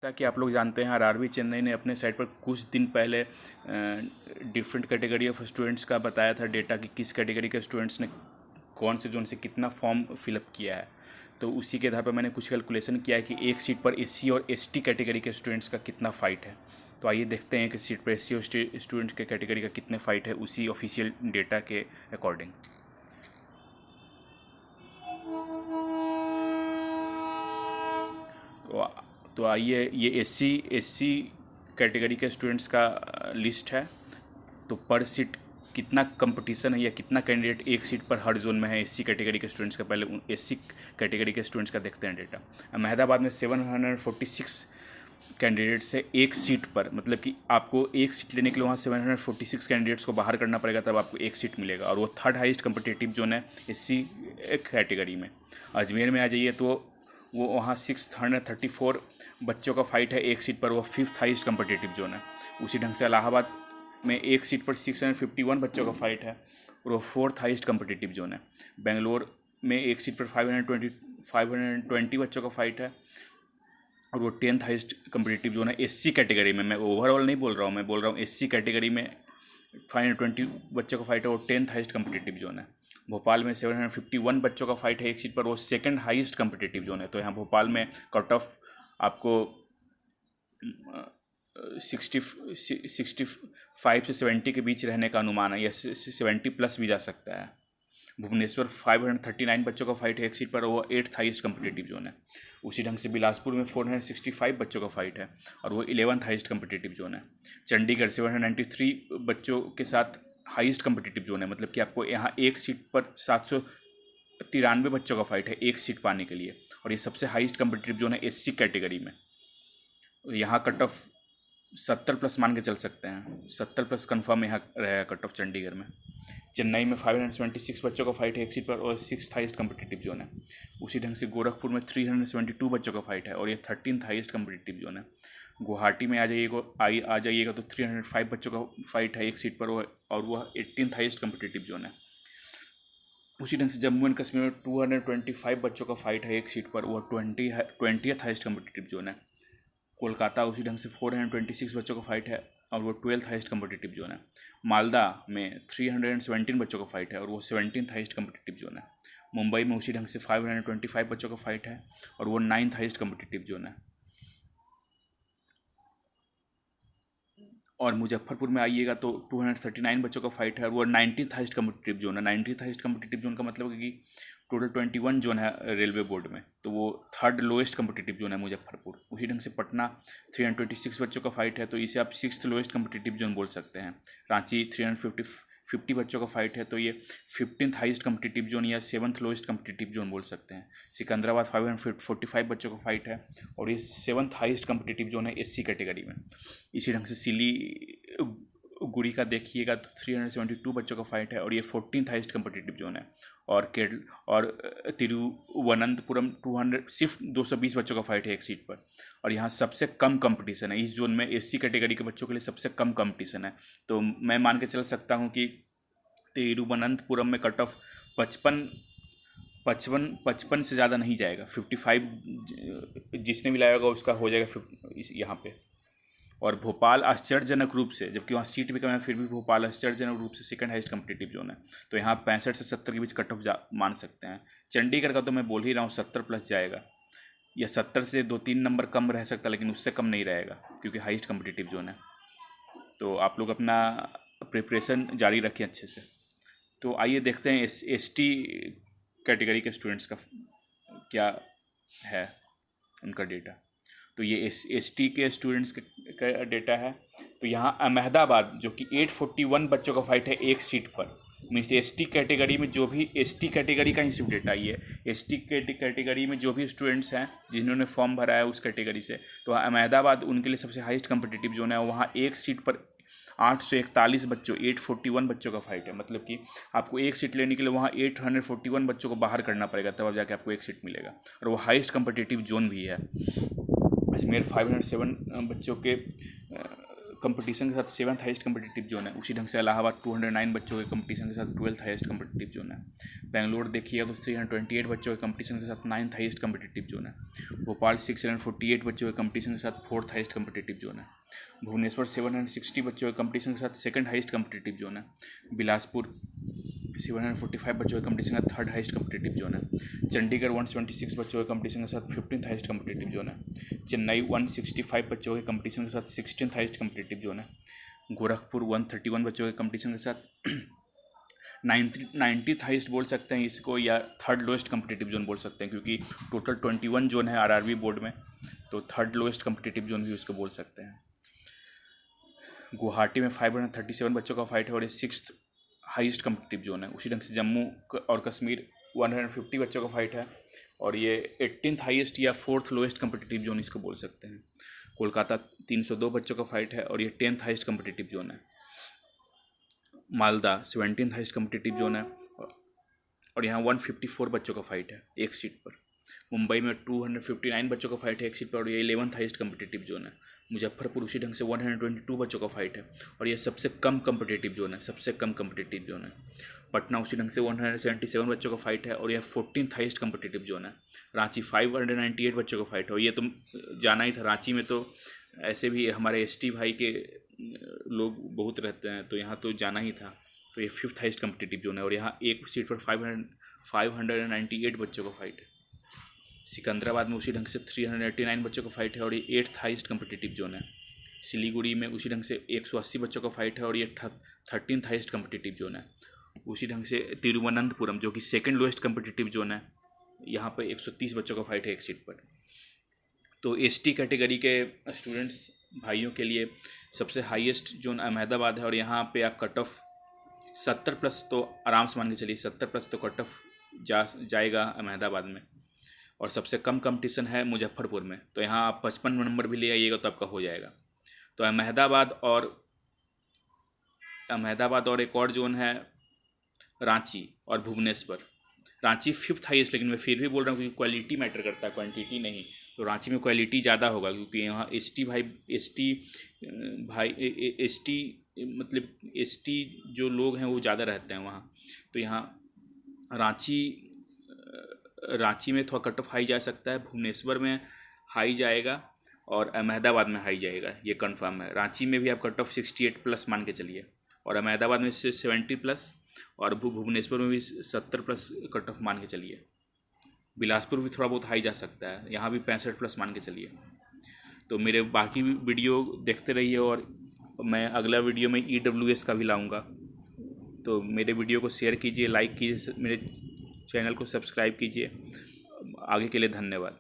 ताकि आप लोग जानते हैं आरआरबी चेन्नई ने अपने साइट पर कुछ दिन पहले डिफरेंट कैटेगरी ऑफ स्टूडेंट्स का बताया था डेटा कि किस कैटेगरी के स्टूडेंट्स ने कौन से जोन से कितना फॉर्म फिलअप किया है। तो उसी के आधार पर मैंने कुछ कैलकुलेशन किया है कि एक सीट पर एससी और एसटी कैटेगरी के स्टूडेंट्स का कितना फ़ाइट है। तो आइए देखते हैं कि सीट पर एससी और स्टूडेंट के कैटेगरी का कितने फ़ाइट है उसी ऑफिशियल डेटा के अकॉर्डिंग। तो आइए ये एससी कैटेगरी के स्टूडेंट्स का लिस्ट है। तो पर सीट कितना कंपटीशन है या कितना कैंडिडेट एक सीट पर हर जोन में है एससी कैटेगरी के स्टूडेंट्स का। पहले एससी कैटेगरी के स्टूडेंट्स का देखते हैं डेटा। अहमदाबाद में 746 कैंडिडेट से एक सीट पर, मतलब कि आपको एक सीट लेने के लिए वहाँ 746 कैंडिडेट्स को बाहर करना पड़ेगा, तब आपको एक सीट मिलेगा। और वो थर्ड हाईएस्ट कम्पिटिटिव जोन है एससी कैटेगरी में। अजमेर में आ जाइए तो वो वहाँ 634 बच्चों का फाइट है एक सीट पर, वो फिफ्थ हाईएस्ट कम्पिटिटिव जोन है। उसी ढंग से इलाहाबाद में एक सीट पर 651 बच्चों का फाइट है और वो फोर्थ हाईएस्ट कम्पिटिटिव जोन है। बेंगलोर में एक सीट पर 520 बच्चों का फाइट है और वो 10th हाईएस्ट कम्पिटिटिव जोन है एससी कैटेगरी में। मैं ओवरऑल नहीं बोल रहा हूँ, मैं बोल रहा हूँ एससी कैटेगरी में 520 बच्चों का फाइट है, वो 10th हाईएस्ट कम्पिटिटिव जोन है। भोपाल में 751 बच्चों का फाइट है एक सीट पर, वो सेकंड हाईएस्ट कम्पिटिटिव जोन है। तो यहाँ भोपाल में कट ऑफ आपको 65 से 70 के बीच रहने का अनुमान है, या 70 प्लस भी जा सकता है। भुवनेश्वर 539 बच्चों का फाइट है एक सीट पर, वो 8th हाईएस्ट कम्पिटिटिव जोन है। उसी ढंग से बिलासपुर में 465 बच्चों का फाइट है और वो 11th हाईएस्ट कम्पिटिटिव जोन है। चंडीगढ़ 793 बच्चों के साथ हाईएस्ट कम्पिटिटिव जोन है, मतलब कि आपको यहाँ एक सीट पर 793 बच्चों का फाइट है एक सीट पाने के लिए, और ये सबसे हाईएस्ट कम्पिटिटिव जोन है एससी कैटेगरी में। यहाँ कट ऑफ 70 प्लस मान के चल सकते हैं, 70 प्लस कन्फर्म यहाँ रहेगा कट ऑफ चंडीगढ़ में। चेन्नई में 576 बच्चों का फाइट है एक सीट पर और 6th हाईएस्ट कम्पिटिटिव जोन है। उसी ढंग से गोरखपुर में 372 बच्चों का फाइट है और ये 13th हाईएस्ट कम्पिटिटिव जोन है। गुवाहाटी में आ जाइएगा तो 305 बच्चों का फाइट है एक सीट पर और वह 18th हाईएस्ट कम्पिटिटिव जोन है। उसी ढंग से जम्मू एंड कश्मीर में 225 बच्चों का फाइट है एक सीट पर, वह 20th हाईएस्ट कम्पिटिटिव जोन है। कोलकाता उसी ढंग से 426 बच्चों का फाइट है और वो 12th हाईएस्ट कम्पिटिटिव जोन है। मालदा में 317 बच्चों का फाइट है और वो 17th हाईएस्ट कम्पिटिटिव जोन है। मुंबई में उसी ढंग से 525 बच्चों का फाइट है और वो 9th हाईएस्ट कम्पिटिटिव जोन है। और मुजफ्फरपुर में आइएगा तो 239 बच्चों का फाइट है और वो 19th हाईएस्ट कम्पिटिटिव जोन है। 19th हाईएस्ट कम्पिटिटिव जोन का मतलब है कि टोटल 21 जोन है रेलवे बोर्ड में, तो वो थर्ड लोएस्ट कम्पिटिटिव जोन है मुजफ्फरपुर। उसी ढंग से पटना 326 बच्चों का फाइट है, तो इसे आप 6th लोएस्ट कम्पिटिटिव जोन बोल सकते हैं। रांची 350 बच्चों का फाइट है, तो ये 15th हाईएस्ट कम्पिटिटिव जोन या 7th लोएस्ट कम्पिटिटिव जोन बोल सकते हैं। सिकंदराबाद 545 बच्चों का फाइट है और ये 7th हाईएस्ट कम्पिटिटिव जोन है एससी कैटेगरी में। इसी ढंग से सिलीगुड़ी का देखिएगा तो 372 बच्चों का फाइट है और ये 14th हाईएस्ट कम्पिटिटिव जोन है। और तिरुवनंतपुरम सिर्फ 220 बच्चों का फाइट है एक सीट पर, और यहाँ सबसे कम कंपटीशन है इस जोन में। एससी कैटेगरी के बच्चों के लिए सबसे कम कंपटीशन है, तो मैं मान के चल सकता हूँ कि तिरुवनंतपुरम में कट ऑफ 55 से ज़्यादा नहीं जाएगा। 55 जिसने भी लाया होगा उसका हो जाएगा यहाँ पे। और भोपाल आश्चर्यजनक रूप से, जबकि वहाँ सीट भी कम है, फिर भी भोपाल आश्चर्यजनक रूप से सेकंड हाईएस्ट कम्पिटिटिव जोन है, तो यहाँ 65 से 70 के बीच कट ऑफ मान सकते हैं। चंडीगढ़ का तो मैं बोल ही रहा हूँ 70 प्लस जाएगा, या 70 से 2-3 नंबर कम रह सकता है, लेकिन उससे कम नहीं रहेगा क्योंकि हाईएस्ट कम्पिटिटिव जोन है। तो आप लोग अपना प्रिपरेशन जारी रखें अच्छे से। तो आइए देखते हैं एसटी कैटेगरी के स्टूडेंट्स का क्या है उनका डेटा। तो ये एसटी के स्टूडेंट्स का डेटा है। तो यहाँ अहमदाबाद जो कि 841 बच्चों का फाइट है एक सीट पर, मीन्स एसटी कैटेगरी में जो भी एसटी कैटेगरी का ही सिर्फ डेटा ये एसटी कैटेगरी में जो भी स्टूडेंट्स हैं जिन्होंने फॉर्म भरा है उस कैटेगरी से, तो अहमदाबाद उनके लिए सबसे हाईएस्ट कम्पिटिटिव जोन है। वहाँ एक सीट पर 841 बच्चों 841 बच्चों का फाइट है, मतलब कि आपको एक सीट लेने के लिए वहाँ 841 बच्चों को बाहर करना पड़ेगा, तब जाके आपको एक सीट मिलेगा, और वो हाईएस्ट कम्पिटिटिव जोन भी है। अजमेर 507 बच्चों के कंपटीशन के साथ 7th हाईएस्ट कम्पिटिटिव जोन है। उसी ढंग से इलाहाबाद 209 बच्चों के कंपटीशन के साथ 12th हाईएस्ट कम्पिटिटिव जोन है। बेंगलोर देखिएगा तो 328 बच्चों के कंपटीशन के साथ 9th हाईएस्ट कम्पिटिटिव जोन है। भोपाल 648 बच्चों के कंपटीशन के साथ 4th हाईएस्ट कम्पिटिटिव जोन है। भुवनेश्वर 760 बच्चों के कंपटीशन के साथ 2nd हाईएस्ट कम्पिटिटिव जोन है। बिलासपुर 745 बच्चों के कंपटीशन का 3rd हाईएस्ट कम्पिटिटिव जोन है। चंडीगढ़ 126 बच्चों के कंपटीशन के साथ 15th हाईएस्ट कम्पिटिटिव जोन है। चेन्नई 165 बच्चों के कंपटीशन के साथ 16th हाईएस्ट कम्पिटिटिव जोन है। गोरखपुर 131 बच्चों के कंपटीशन के साथ 90th हाईएस्ट बोल सकते हैं इसको, या 3rd लोएस्ट कम्पिटिटिव जोन बोल सकते हैं, क्योंकि टोटल 21 जोन है आरआरबी बोर्ड में, तो 3rd लोएस्ट कम्पिटिटिव जोन भी उसको बोल सकते हैं। गुवाहाटी में 537 बच्चों का फाइट है और ये 6th हाईएस्ट कम्पिटिटिव जोन है। उसी ढंग से जम्मू और कश्मीर 150 बच्चों का फाइट है और ये 18th हाईएस्ट या 4th लोएस्ट कम्पिटिटिव जोन इसको बोल सकते हैं। कोलकाता 302 बच्चों का फाइट है और ये 10th हाईएस्ट कम्पिटिटिव जोन है। Malda 17th highest competitive zone है और यहाँ 154 बच्चों का फाइट है एक सीट पर। मुंबई में 259 बच्चों का फाइट है एक सीट पर और ये 11th हाईएस्ट कम्पिटिटिव जोन है। मुजफ्फरपुर उसी ढंग से 122 बच्चों का फाइट है और ये सबसे कम कम्पिटिटिव जोन है, सबसे कम कम्पिटिटिव जोन है। पटना उसी ढंग से 177 बच्चों का फाइट है और यह 14th हाईएस्ट कम्पिटिटिव जोन है। रांची 598 बच्चों का फाइट है और ये तो जाना ही था, रांची में तो ऐसे भी हमारे एसटी भाई के लोग बहुत रहते हैं, तो यहाँ तो जाना ही था। तो ये 5th हाईएस्ट कम्पिटिटिव जोन है और यहाँ एक सीट पर 598 बच्चों का फाइट है। सिकंदराबाद में उसी ढंग से 389 बच्चों का फाइट है और ये 8th हाईएस्ट कम्पिटिटिव जोन है। सिलीगुड़ी में उसी ढंग से 180 बच्चों का फाइट है और ये 13th हाईएस्ट कम्पिटिटिव जोन है। उसी ढंग से तिरुवनंतपुरम जो कि 2nd लोएस्ट कम्पिटिटिव जोन है, यहाँ पर 130 बच्चों का फाइट है एक सीट पर। तो एसटी कैटेगरी के स्टूडेंट्स भाइयों के लिए सबसे हाईएस्ट जोन अहमदाबाद है और यहाँ पे आप कट ऑफ 70+ तो आराम से मान के चलिए, 70+ तो कट ऑफ जाएगा अहमदाबाद में। और सबसे कम कंपटीशन है मुजफ्फरपुर में, तो यहाँ आप 55 नंबर भी ले आइएगा तो आपका हो जाएगा। तो अहमदाबाद और एक और जोन है रांची और भुवनेश्वर। रांची 5th हाईएस्ट, लेकिन मैं फिर भी बोल रहा हूँ क्योंकि क्वालिटी मैटर करता है, क्वांटिटी नहीं। तो रांची में क्वालिटी ज़्यादा होगा क्योंकि यहाँ एसटी जो लोग हैं वो ज़्यादा रहते हैं वहाँ। तो यहाँ रांची में थोड़ा कट ऑफ हाई जा सकता है, भुवनेश्वर में हाई जाएगा और अहमदाबाद में हाई जाएगा, ये कंफर्म है। रांची में भी आप कट ऑफ 68+ मान के चलिए और अहमदाबाद में 70+ और भुवनेश्वर में भी 70+ कट ऑफ मान के चलिए। बिलासपुर भी थोड़ा बहुत हाई जा सकता है, यहाँ भी 65+ मान के चलिए। तो मेरे बाकी वीडियो देखते रहिए और मैं अगला वीडियो में EWS का भी लाऊंगा। तो मेरे वीडियो को शेयर कीजिए, लाइक कीजिए, मेरे चैनल को सब्सक्राइब कीजिए। आगे के लिए धन्यवाद।